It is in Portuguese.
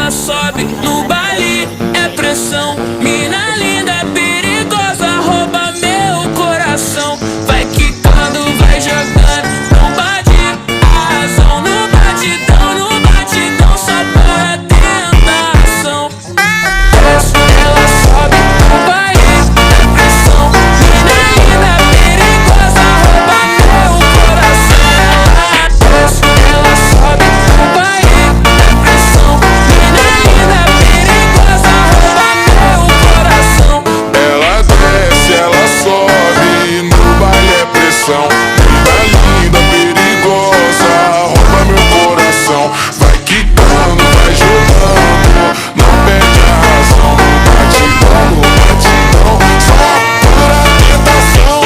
ela sobe no baile, é pressão. Mina linda, perigosa, rouba meu coração. Vai quicando, vai jogando, não bate a razão. No batidão, só para tentação. Desce, ela sobe no baile, é pressão. Mina linda, perigosa, rouba meu coração. Desce, ela sobe no baile, é pressão. Mina linda, perigosa, rouba meu coração. Ela desce, ela sobe, no baile é pressão. Mina linda, perigosa, rouba meu coração. Vai quicando, vai jogando, não perde a razão. No batidão, só pura tentação.